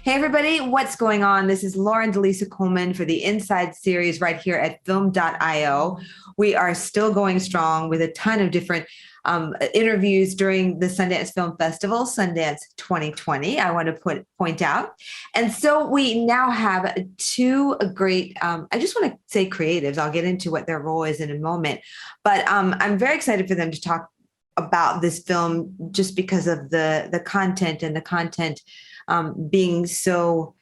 Hey, everybody, what's going on? This is Lauren Delisa Coleman for the Inside series right here at film.io. We are still going strong with a ton of different interviews during the Sundance Film Festival, Sundance 2020, I want to point out. And so we now have two great, I just want to say creatives. I'll get into what their role is in a moment. But I'm very excited for them to talk about this film just because of the content and the content being so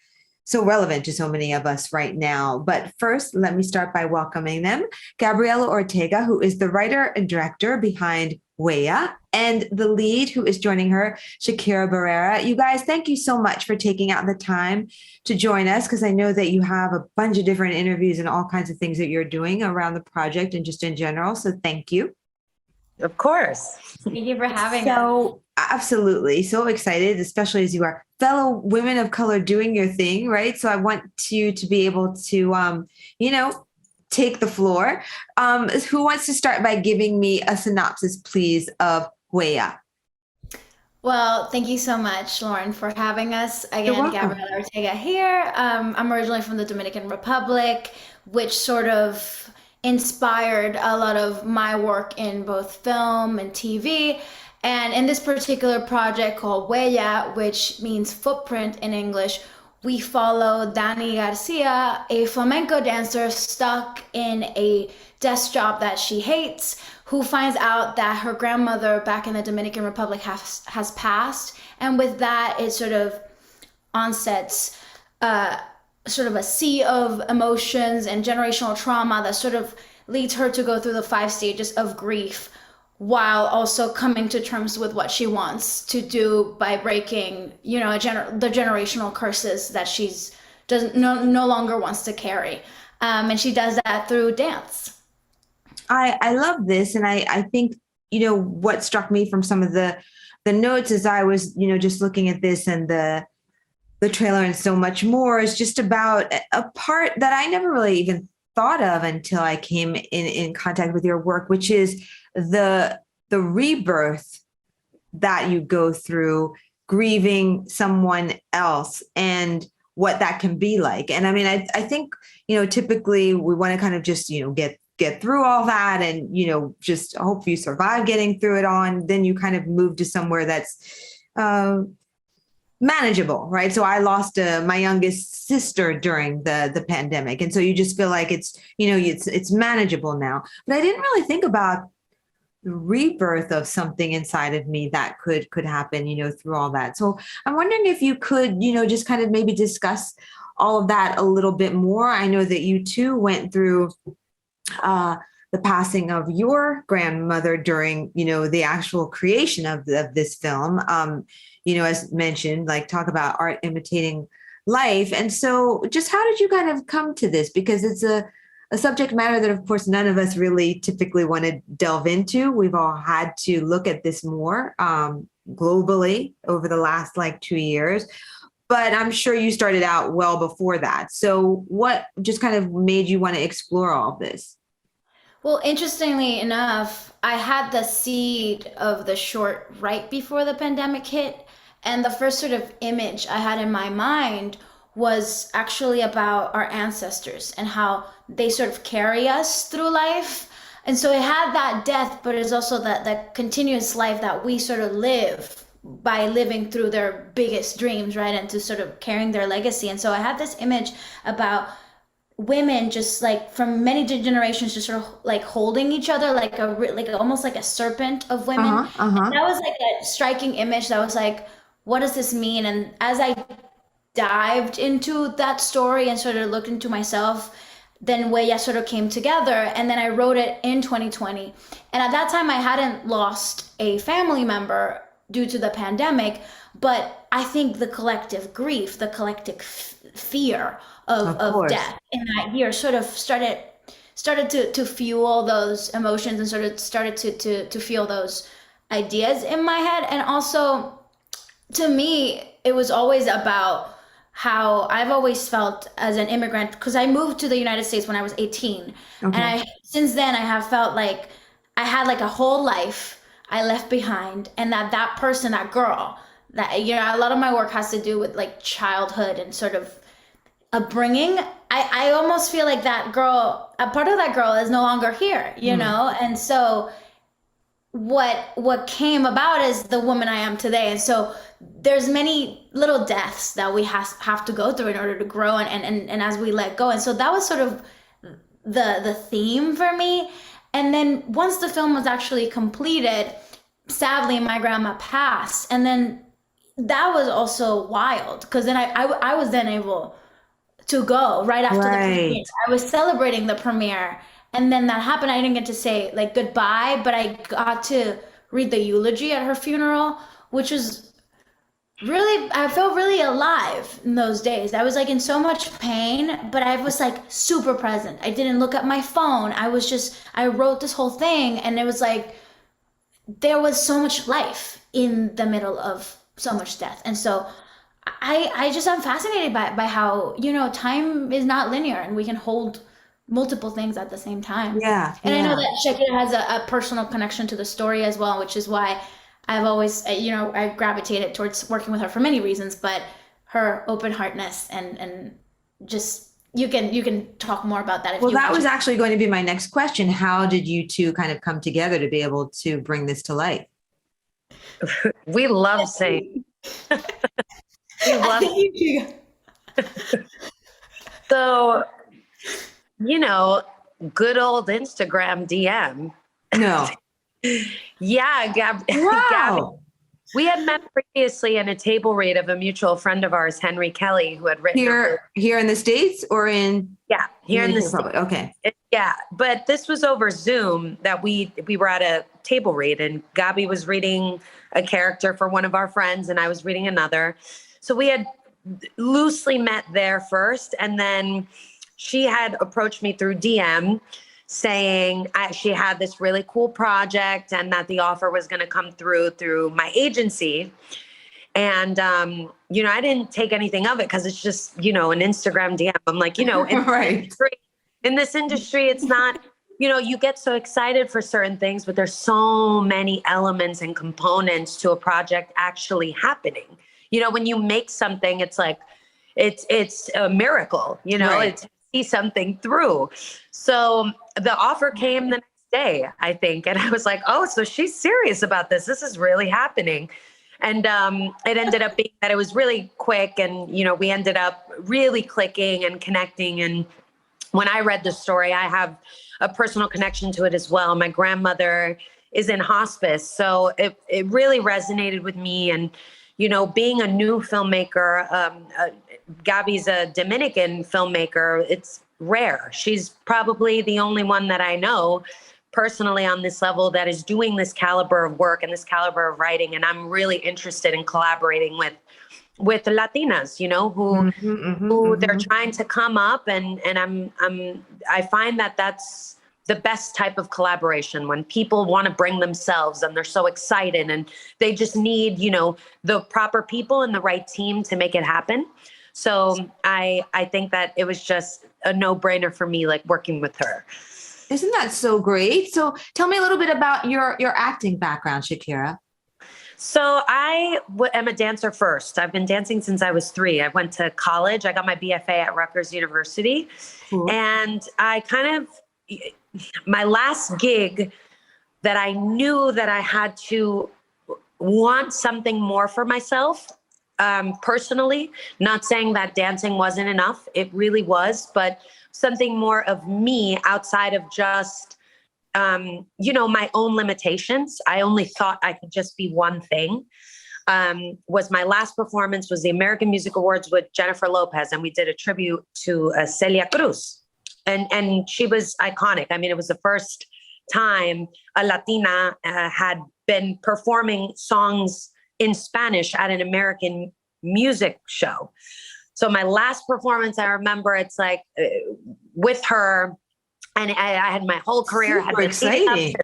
relevant to so many of us right now. But first, let me start by welcoming them. Gabriela Ortega, who is the writer and director behind Huella, and the lead who is joining her, Shakira Barrera. You guys, thank you so much for taking out the time to join us, because I know that you have a bunch of different interviews and all kinds of things that you're doing around the project and just in general. So thank you. Of course. Thank you for having us. So absolutely. So excited, especially as you are fellow women of color doing your thing, right? So I want you to be able to, take the floor. Who wants to start by giving me a synopsis, please, of Huella? Well, thank you so much, Lauren, for having us. Again, Gabriela Ortega here. I'm originally from the Dominican Republic, which sort of inspired a lot of my work in both film and TV. And in this particular project called Huella, which means footprint in English, we follow Dani Garcia, a flamenco dancer stuck in a desk job that she hates, who finds out that her grandmother back in the Dominican Republic has passed. And with that, it sort of onsets sort of a sea of emotions and generational trauma that sort of leads her to go through the 5 stages of grief, while also coming to terms with what she wants to do by breaking, the generational curses that she's no longer wants to carry. And she does that through dance. I love this. And I think, what struck me from some of the notes as I was, just looking at this and the trailer and so much more is just about a part that I never really even thought of until I came in contact with your work, which is the rebirth that you go through grieving someone else and what that can be like. And I mean, I think, typically we want to kind of just, get through all that and, just hope you survive getting through it on. Then you kind of move to somewhere that's manageable, right? So I lost my youngest sister during the pandemic. And so you just feel like it's manageable now. But I didn't really think about the rebirth of something inside of me that could happen, through all that. So I'm wondering if you could, just kind of maybe discuss all of that a little bit more. I know that you too went through the passing of your grandmother during, the actual creation of this film. As mentioned, like talk about art imitating life. And so just how did you kind of come to this? Because it's a subject matter that, of course, none of us really typically want to delve into. We've all had to look at this more globally over the last 2 years. But I'm sure you started out well before that. So what just kind of made you want to explore all of this? Well, interestingly enough, I had the seed of the short right before the pandemic hit. And the first sort of image I had in my mind was actually about our ancestors and how they sort of carry us through life. And so it had that death, but it's also that continuous life that we sort of live by living through their biggest dreams, right? And to sort of carrying their legacy. And so I had this image about women just from many generations just sort of holding each other like almost like a serpent of women. And that was a striking image that was what does this mean? And as I dived into that story and sort of looked into myself, then Huella sort of came together. And then I wrote it in 2020. And at that time, I hadn't lost a family member due to the pandemic, but I think the collective grief, the collective fear of death in that year sort of started to fuel those emotions and sort of started to feel those ideas in my head. And also, to me, it was always about how I've always felt as an immigrant, because I moved to the United States when I was 18. Okay. And since then I have felt like I had a whole life I left behind, and that person, that girl, that, you know, a lot of my work has to do with like childhood and sort of upbringing. I almost feel like that girl, a part of that girl is no longer here, you know? And so what came about is the woman I am today. And so there's many little deaths that we have to go through in order to grow and as we let go. And so that was sort of the theme for me. And then once the film was actually completed, sadly my grandma passed. And then that was also wild because then I was then able to go right after the premiere. I was celebrating the premiere. And then that happened. I didn't get to say like goodbye, but I got to read the eulogy at her funeral, which was really, I felt really alive in those days. I was like in so much pain, but I was like super present. I didn't look at my phone. I wrote this whole thing and it was like, there was so much life in the middle of so much death. And so I'm fascinated by how, you know, time is not linear and we can hold multiple things at the same time. Yeah. And I know that Shakira has a personal connection to the story as well, which is why I've always, you know, I gravitated towards working with her for many reasons, but her open-heartedness and just, you can talk more about that. Well, that was actually going to be my next question. How did you two kind of come together to be able to bring this to life? We love saying. We love So, you know, good old Instagram DM. No. Yeah, Wow. Gabby. We had met previously in a table read of a mutual friend of ours, Henry Kelly, who had written here in the States or in here in the States. Okay. Yeah, but this was over Zoom that we were at a table read and Gabby was reading a character for one of our friends and I was reading another. So we had loosely met there first, and then she had approached me through DM saying she had this really cool project and that the offer was going to come through my agency. And, you know, I didn't take anything of it because it's just, you know, an Instagram DM. I'm like, you know, in this industry, it's not, you know, you get so excited for certain things, but there's so many elements and components to a project actually happening. You know, when you make something, it's like, it's a miracle, you know, it's see something through. So the offer came the next day, I think. And I was like, oh, so she's serious about this. This is really happening. And it ended up being that it was really quick. And, you know, we ended up really clicking and connecting. And when I read the story, I have a personal connection to it as well. My grandmother is in hospice. So it really resonated with me. And, you know, being a new filmmaker, Gabby's a Dominican filmmaker. It's rare. She's probably the only one that I know personally on this level that is doing this caliber of work and this caliber of writing. And I'm really interested in collaborating with Latinas, you know, who they're trying to come up and I find that that's the best type of collaboration when people want to bring themselves and they're so excited and they just need, you know, the proper people and the right team to make it happen. So I think that it was just a no-brainer for me, like working with her. Isn't that so great? So tell me a little bit about your acting background, Shakira. So I am a dancer first. I've been dancing since I was 3. I went to college. I got my BFA at Rutgers University. Cool. And I my last gig that I knew that I had to want something more for myself, personally, not saying that dancing wasn't enough. It really was, but something more of me outside of just, you know, my own limitations. I only thought I could just be one thing. Was my last performance was the American Music Awards with Jennifer Lopez. And we did a tribute to Celia Cruz. And she was iconic. I mean, it was the first time a Latina had been performing songs in Spanish at an American music show. So my last performance, I remember it's like with her, and I had my whole career. Super exciting.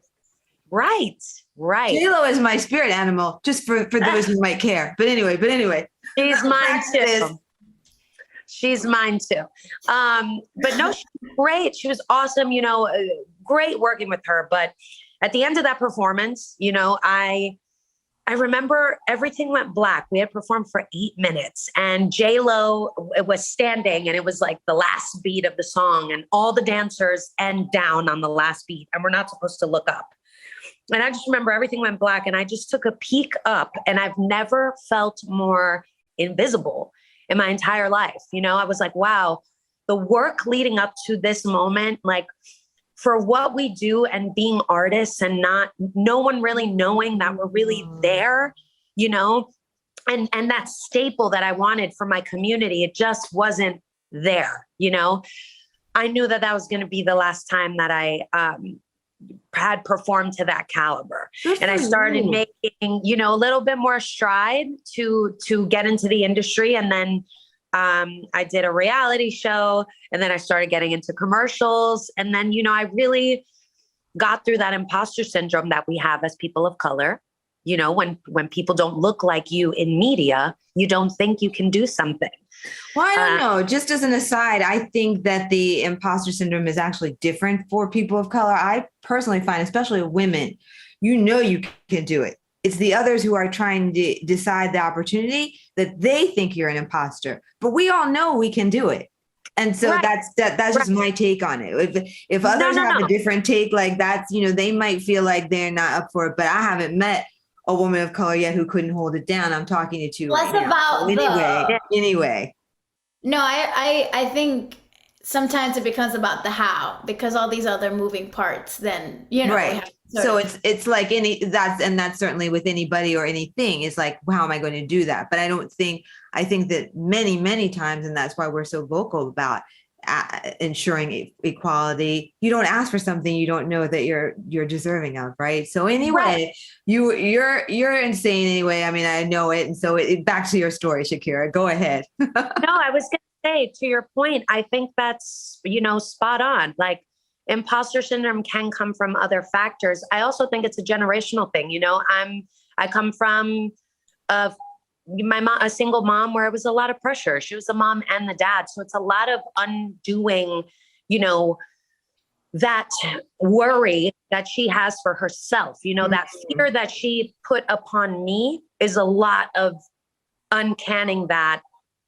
Right. J-Lo is my spirit animal, just for those who might care. But anyway. She's mine too. She's mine too. But no, she was great. She was awesome, you know, great working with her. But at the end of that performance, you know, I I remember everything went black. We had performed for 8 minutes and J-Lo was standing and it was like the last beat of the song and all the dancers end down on the last beat and we're not supposed to look up. And I just remember everything went black and I just took a peek up and I've never felt more invisible in my entire life. You know, I was like, wow, the work leading up to this moment, like for what we do and being artists and no one really knowing that we're really there, you know, and that staple that I wanted for my community, it just wasn't there, you know. I knew that was going to be the last time that I had performed to that caliber. And I started making, you know, a little bit more stride to get into the industry. And then I did a reality show and then I started getting into commercials. And then, you know, I really got through that imposter syndrome that we have as people of color. You know, when people don't look like you in media, you don't think you can do something. Well, I don't know. Just as an aside, I think that the imposter syndrome is actually different for people of color. I personally find, especially women, you know, you can do it. It's the others who are trying to decide the opportunity that they think you're an imposter, but we all know we can do it. And so that's just my take on it. If others have a different take, like that's, you know, they might feel like they're not up for it, but I haven't met a woman of color yet who couldn't hold it down. I'm talking to you Less right about now. Anyway. No, I think sometimes it becomes about the how, because all these other moving parts, then, you know. Right. So it's like that's certainly with anybody or anything. It's like, well, how am I going to do that? But I think that many times, and that's why we're so vocal about ensuring equality. You don't ask for something you don't know that you're deserving of, right? So anyway, you're insane anyway. I mean, I know it. And so back to your story, Shakira. Go ahead. No, I was going to say, to your point, I think that's, you know, spot on. Like, imposter syndrome can come from other factors. I also think it's a generational thing. You know, I come from a single mom where it was a lot of pressure. She was the mom and the dad. So it's a lot of undoing, you know, that worry that she has for herself, you know, that fear that she put upon me is a lot of uncanning that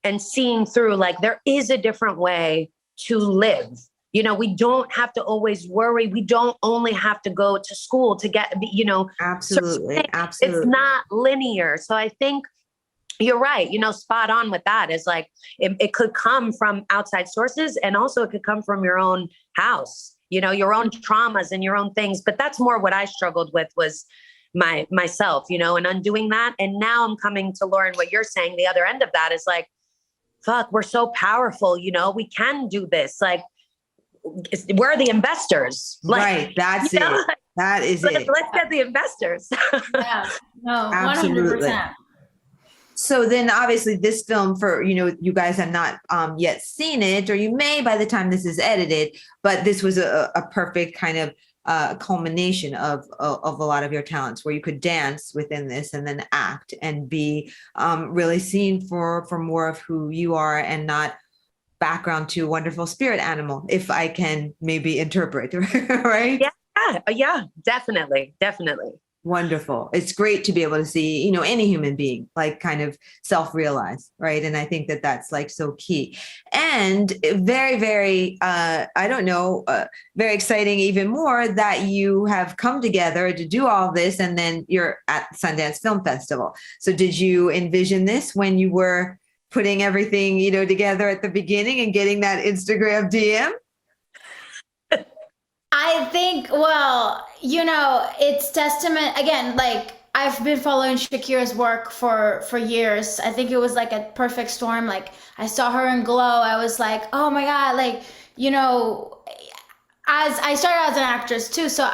and seeing through, like, there is a different way to live. You know, we don't have to always worry. We don't only have to go to school to get, you know, absolutely. It's not linear. So I think you're right. You know, spot on with that is like, it could come from outside sources and also it could come from your own house, you know, your own traumas and your own things. But that's more what I struggled with was myself, you know, and undoing that. And now I'm coming to Lauren, what you're saying, the other end of that is like, fuck, we're so powerful. You know, we can do this. Like, we're the investors. Like, right. That's it. Know? That is it. Let's get the investors. Yeah. No, absolutely. 100%. So then obviously this film, for, you know, you guys have not yet seen it, or you may by the time this is edited, but this was a perfect kind of culmination of a lot of your talents, where you could dance within this and then act and be really seen for more of who you are and not background to wonderful spirit animal, if I can maybe interpret, right? Yeah, definitely. Wonderful. It's great to be able to see, you know, any human being like kind of self-realize, right? And I think that that's like so key and very, very, very exciting, even more that you have come together to do all this. And then you're at Sundance Film Festival. So did you envision this when you were putting everything, you know, together at the beginning and getting that Instagram DM? I think, well, you know, it's testament, again, like I've been following Shakira's work for years. I think it was like a perfect storm. Like I saw her in Glow. I was like, oh my God, like, you know, as I started as an actress too. So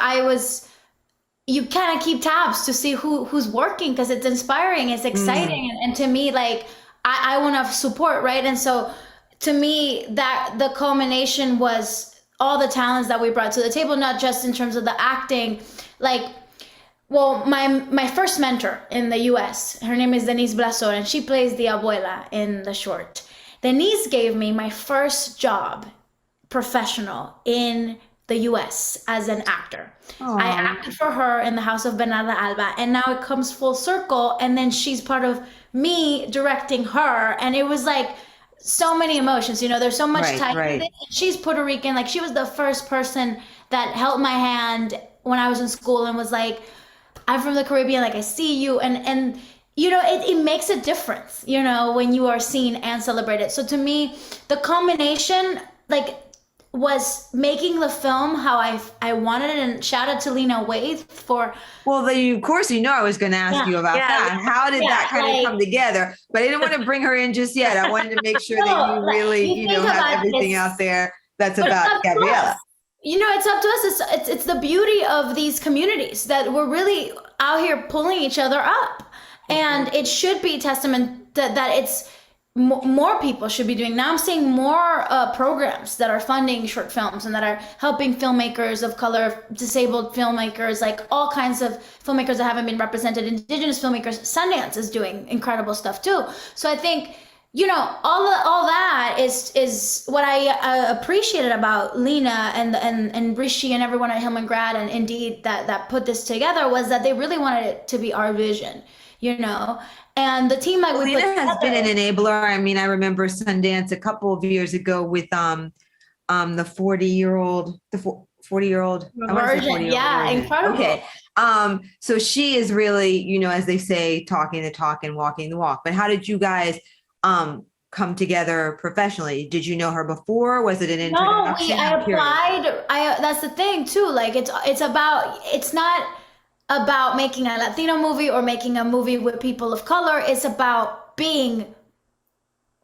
you kind of keep tabs to see who's working, because it's inspiring, it's exciting. And to me, like, I want to support, right? And so to me, that the culmination was all the talents that we brought to the table, not just in terms of the acting. Like, well, my first mentor in the US, her name is Denise Blasor, and she plays the abuela in the short. Denise gave me my first job, professional, in the US as an actor. I Aw. acted for her in the House of Bernarda Alba, and now it comes full circle, and then she's part of me directing her, and it was like so many emotions. You know, there's so much Right, type in right. it. She's Puerto Rican. Like, she was the first person that held my hand when I was in school and was like, I'm from the Caribbean, like, I see you. And you know, it makes a difference, you know, when you are seen and celebrated. So to me, the combination, like, was making the film how I wanted it. And shout out to Lena Waithe for, Well, of course, I was going to ask yeah, you about Yeah, that. How did that kind of like, come together? But I didn't want to bring her in just yet. I wanted to make sure that no, you like, really, you think have about everything this, out there that's but it's about up to Gabriela. us. You know, it's up to us. It's the beauty of these communities that we're really out here pulling each other up, and it should be testament that it's more people should be doing. Now I'm seeing more programs that are funding short films and that are helping filmmakers of color, disabled filmmakers, like all kinds of filmmakers that haven't been represented, indigenous filmmakers. Sundance is doing incredible stuff too. So I think, you know, all that is what I appreciated about Lena and Rishi and everyone at Hillman Grad and Indeed that put this together, was that they really wanted it to be our vision, you know. And the team like we Lena put has been an together, enabler. I mean, I remember Sundance a couple of years ago with the 40-year-old, the 40-year-old, I want to say version, 40-year-old yeah, version. incredible. Okay. So she is really, as they say, talking the talk and walking the walk. But how did you guys come together professionally? Did you know her before? Was it an No, introduction? I I'm curious. applied. I That's the thing too. Like, it's not about making a Latino movie or making a movie with people of color. It's about being,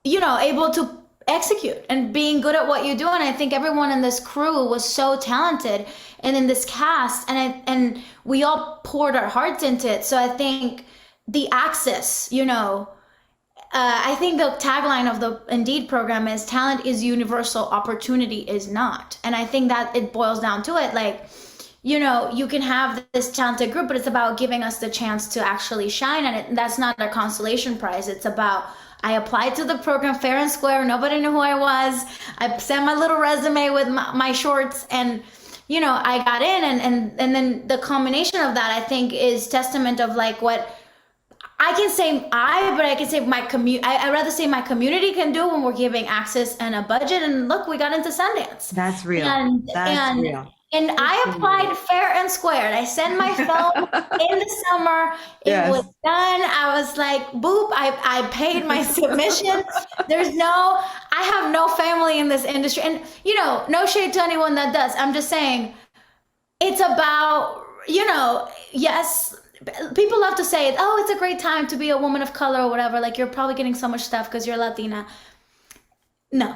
you know, able to execute and being good at what you do. And I think everyone in this crew was so talented, and in this cast, and we all poured our hearts into it. So I think the access, you know, I think the tagline of the Indeed program is talent is universal, opportunity is not. And I think that it boils down to it. Like, you know, you can have this talented group, but it's about giving us the chance to actually shine. And that's not a consolation prize. It's about, I applied to the program fair and square. Nobody knew who I was. I sent my little resume with my shorts, and, you know, I got in. And then the combination of that, I think, is testament of like what I can say but I can say my I'd rather say my community can do when we're giving access and a budget. And look, we got into Sundance. That's real. And That's real. and I applied fair and square. I sent my film in the summer. It Yes. was done. I was like, boop, I paid my submission. I have no family in this industry. And, you know, no shade to anyone that does. I'm just saying, it's about, you know, yes, people love to say, oh, it's a great time to be a woman of color or whatever. Like, you're probably getting so much stuff because you're Latina. No,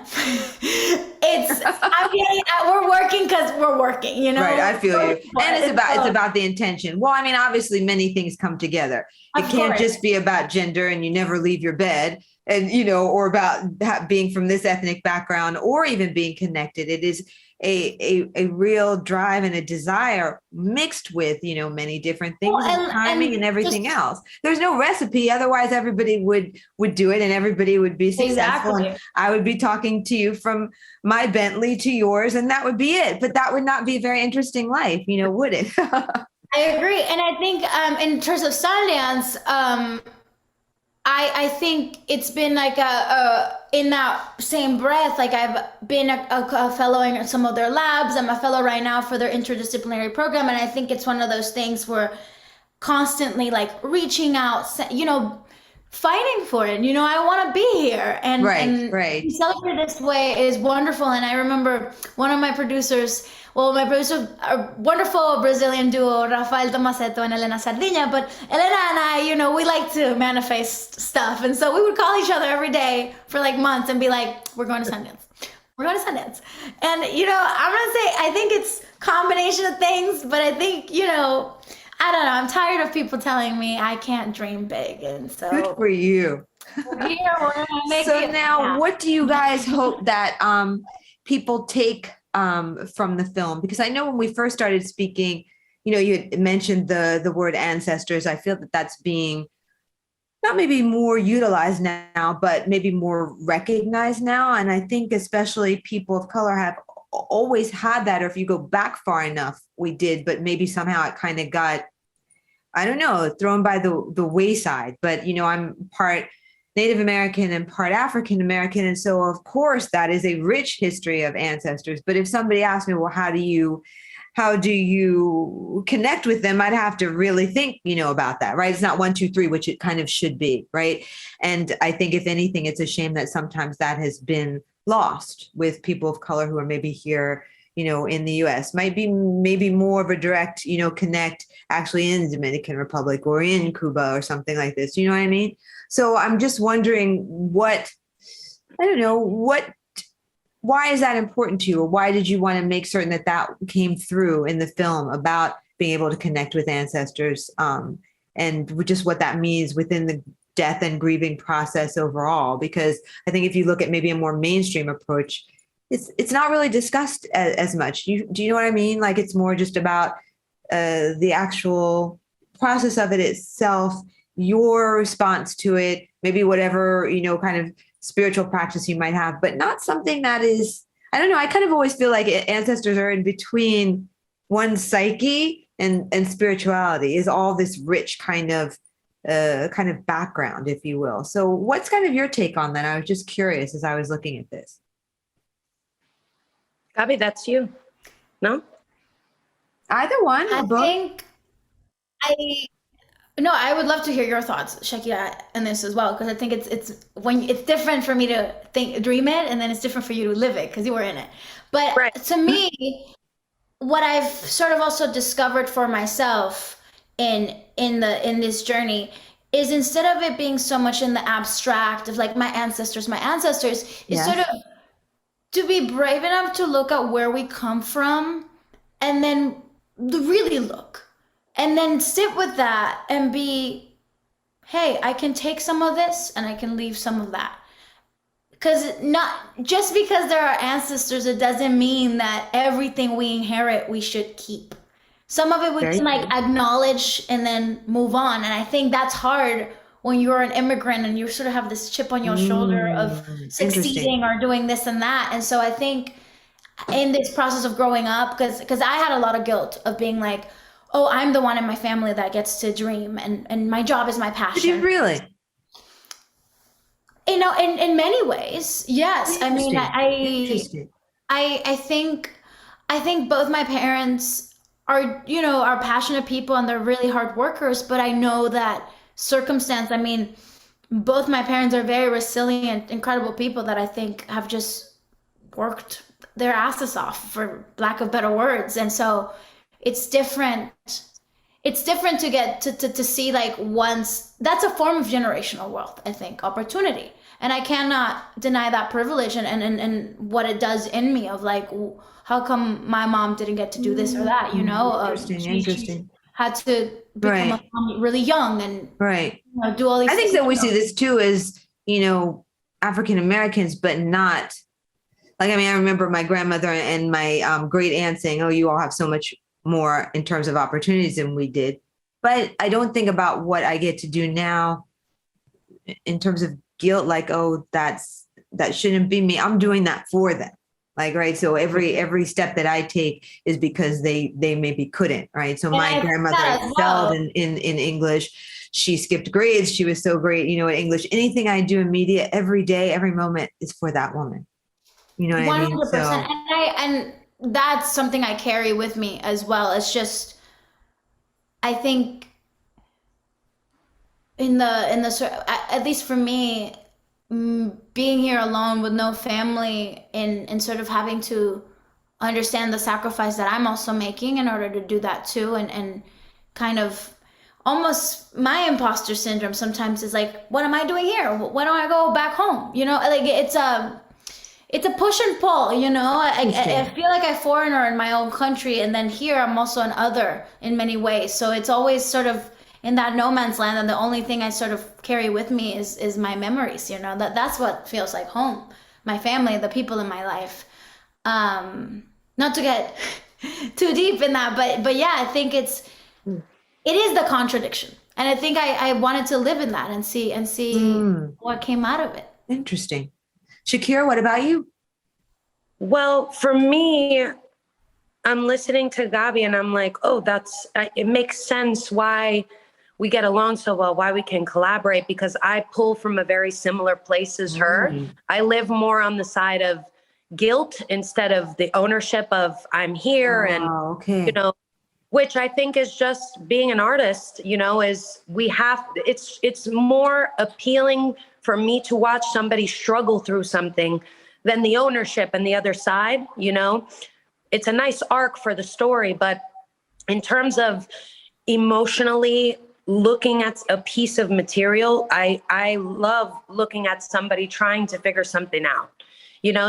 we're working because we're working, you know? Right, I feel you. And it's both. about the intention. Well, I mean, obviously many things come together. It Of can't course. just be about gender and you never leave your bed, and, or about being from this ethnic background, or even being connected. It is a real drive and a desire mixed with, many different things, Well, and timing and and everything just- else. There's no recipe. Otherwise everybody would do it and everybody would be successful. Exactly. And I would be talking to you from my Bentley to yours, and that would be it. But that would not be a very interesting life, would it? I agree. And I think in terms of Sundance, I think it's been like in that same breath, like I've been a fellow in some of their labs. I'm a fellow right now for their interdisciplinary program. And I think it's one of those things where constantly like reaching out, fighting for it. I want to be here. And, Right. to celebrate this way is wonderful. And I remember one of my producers, my producers are wonderful Brazilian duo, Rafael Tomasetto and Elena Sardinia. But Elena and I, we like to manifest stuff. And so we would call each other every day for like months and be like, we're going to Sundance. We're going to Sundance. And, I'm going to say, I think it's combination of things, but I think, I don't know. I'm tired of people telling me I can't dream big. And so Good for you. we're here, we're going to make So it. now, Yeah. what do you guys hope that people take from the film? Because I know when we first started speaking, you had mentioned the word ancestors. I feel that that's being not maybe more utilized now, but maybe more recognized now. And I think especially people of color have always had that, or if you go back far enough, we did, but maybe somehow it kind of got, I don't know, thrown by the wayside. But, I'm part Native American and part African American. And so, of course, that is a rich history of ancestors. But if somebody asked me, well, how do you connect with them? I'd have to really think, about that, right? It's not 1, 2, 3, which it kind of should be, right? And I think if anything, it's a shame that sometimes that has been lost with people of color who are maybe here, in the US. Might be maybe more of a direct, connect actually in the Dominican Republic or in Cuba or something like this. You know what I mean? So I'm just wondering why is that important to you? Or why did you want to make certain that came through in the film about being able to connect with ancestors, and just what that means within the death and grieving process overall? Because I think if you look at maybe a more mainstream approach, it's not really discussed as much. Do you know what I mean? Like, it's more just about the actual process of it itself, your response to it, maybe whatever, kind of spiritual practice you might have, but not something that is, I don't know. I kind of always feel like ancestors are in between one's psyche and spirituality, is all this rich kind of background, if you will. So what's kind of your take on that? I was just curious as I was looking at this. Gabi, that's you. No? Either one. I would love to hear your thoughts, Shakira, on this as well, because I think it's when it's different for me to dream it, and then it's different for you to live it because you were in it. But right. To me, what I've sort of also discovered for myself in this journey is, instead of it being so much in the abstract of like my ancestors, is sort of to be brave enough to look at where we come from, and then really look. And then sit with that and be, hey, I can take some of this and I can leave some of that. Because not just because there are ancestors, it doesn't mean that everything we inherit we should keep. Some of it we can acknowledge and then move on. And I think that's hard when you're an immigrant and you sort of have this chip on your shoulder of succeeding or doing this and that. And so I think in this process of growing up, because I had a lot of guilt of being like, oh, I'm the one in my family that gets to dream, and my job is my passion. Did you really? In many ways, yes. I mean, I think both my parents are passionate people, and they're really hard workers, but I know that both my parents are very resilient, incredible people that I think have just worked their asses off, for lack of better words. And so it's different to get to see, like, once that's a form of generational wealth, I think, opportunity. And I cannot deny that privilege and what it does in me of like, how come my mom didn't get to do this or that, Interesting. She had to become a mom really young and do all these I think things. that we see this too as, African Americans, but not like, I remember my grandmother and my great aunt saying, oh, you all have so much more in terms of opportunities than we did. But I don't think about what I get to do now in terms of guilt, like, oh, that shouldn't be me. I'm doing that for them. Like, right. So every step that I take is because they maybe couldn't. Right. So my grandmother excelled in English. She skipped grades. She was so great, in English. Anything I do in media, every day, every moment is for that woman. You know what 100%. I mean? So, and that's something I carry with me as well. It's just, I think at least for me, being here alone with no family and sort of having to understand the sacrifice that I'm also making in order to do that too. And kind of almost my imposter syndrome sometimes is like, what am I doing here? Why don't I go back home? Like it's a push and pull, I feel like a foreigner in my own country. And then here I'm also an other in many ways. So it's always sort of in that no man's land. And the only thing I sort of carry with me is my memories, that's what feels like home, my family, the people in my life. Not to get too deep in that, but yeah, I think it is the contradiction. And I think I wanted to live in that and see what came out of it. Interesting. Shakira, what about you? Well, for me, I'm listening to Gabi and I'm like, oh, it makes sense why we get along so well, why we can collaborate, because I pull from a very similar place as her. I live more on the side of guilt instead of the ownership of I'm here. Okay. Which I think is just being an artist, is it's more appealing for me to watch somebody struggle through something than the ownership and the other side. It's a nice arc for the story, but in terms of emotionally looking at a piece of material, I love looking at somebody trying to figure something out,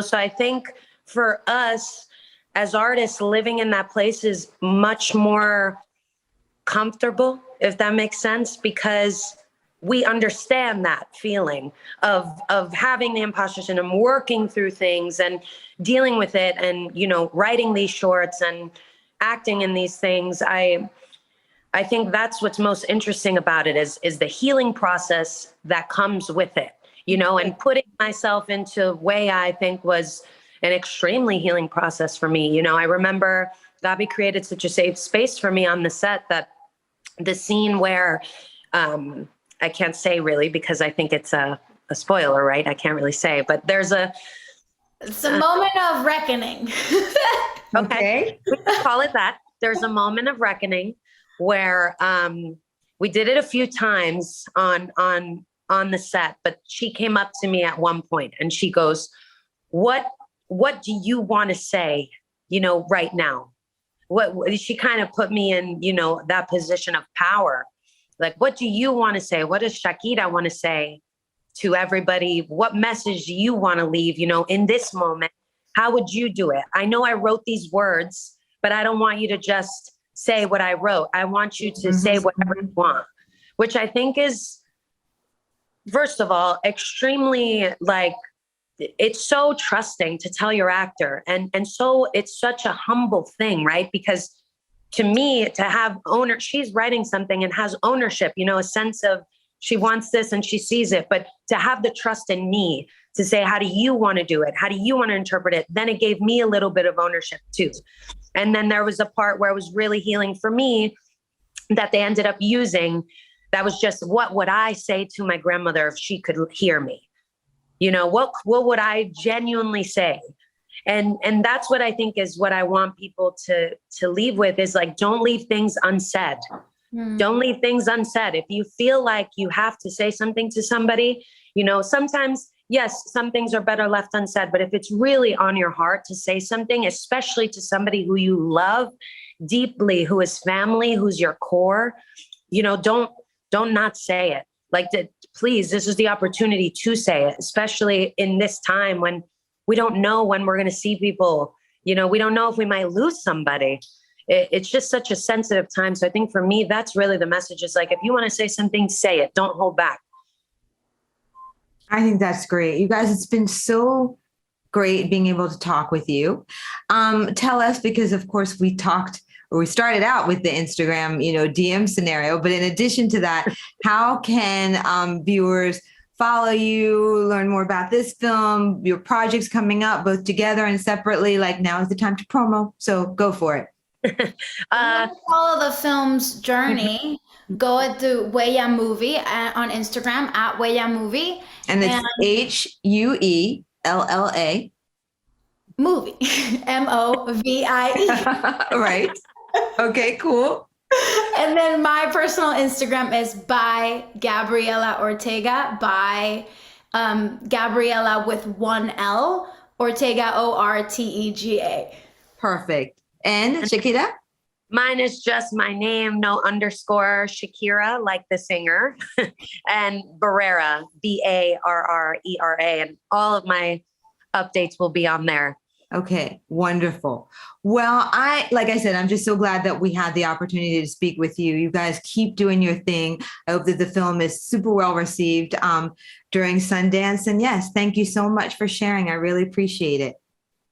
so I think for us as artists, living in that place is much more comfortable, if that makes sense, because we understand that feeling of having the imposter syndrome, working through things and dealing with it, and writing these shorts and acting in these things. I think that's what's most interesting about it is the healing process that comes with it, and putting myself into Huella, I think, was an extremely healing process for me. I remember Gabi created such a safe space for me on the set that the scene where I can't say really because I think it's a spoiler, right? I can't really say, but it's a moment of reckoning. Okay. We can call it that. There's a moment of reckoning where we did it a few times on the set, but she came up to me at one point and she goes, what do you want to say, right now? What she kind of put me in, that position of power. Like, what do you want to say? What does Shakira want to say to everybody? What message do you want to leave, in this moment? How would you do it? I know I wrote these words, but I don't want you to just say what I wrote. I want you to say whatever you want, which I think is, first of all, extremely it's so trusting to tell your actor. And so it's such a humble thing, right? Because to me, to have she's writing something and has ownership, a sense of she wants this and she sees it, but to have the trust in me to say, how do you want to do it? How do you want to interpret it? Then it gave me a little bit of ownership too. And then there was a part where it was really healing for me that they ended up using. That was just, what would I say to my grandmother if she could hear me? What would I genuinely say? And that's what I think is what I want people to leave with is don't leave things unsaid. Don't leave things unsaid. If you feel like you have to say something to somebody, sometimes, yes, some things are better left unsaid, but if it's really on your heart to say something, especially to somebody who you love deeply, who is family, who's your core, don't not say it. Please, this is the opportunity to say it, especially in this time when we don't know when we're going to see people. We don't know if we might lose somebody. It's just such a sensitive time. So I think for me, that's really the message is if you want to say something, say it. Don't hold back. I think that's great. You guys, it's been so great being able to talk with you. Tell us, because of course we started out with the Instagram, DM scenario, but in addition to that, how can viewers follow you, learn more about this film, your projects coming up, both together and separately? Now is the time to promo. So go for it. Follow the film's journey. Go to Huella Movie on Instagram at Huella Movie. And it's HUELLA. Movie. MOVIE. Right. Okay, cool. And then my personal Instagram is by Gabriela Ortega, by Gabriela with one L, Ortega, Ortega. Perfect. And Shakira? Mine is just my name, no underscore, Shakira, like the singer, and Barrera, Barrera, and all of my updates will be on there. Okay, wonderful. Well, like I said, I'm just so glad that we had the opportunity to speak with you. You guys keep doing your thing. I hope that the film is super well received during Sundance. And yes, thank you so much for sharing. I really appreciate it.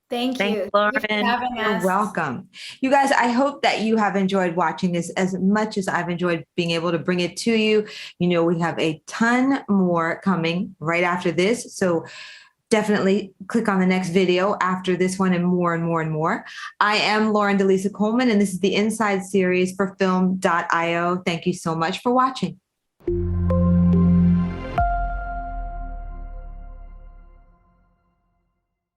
Thank you. Lauren. Thank you for having us. You're welcome. You guys, I hope that you have enjoyed watching this as much as I've enjoyed being able to bring it to you. We have a ton more coming right after this. So definitely click on the next video after this one and more and more and more. I am Lauren Delisa Coleman, and this is the Inside series for film.io. Thank you so much for watching.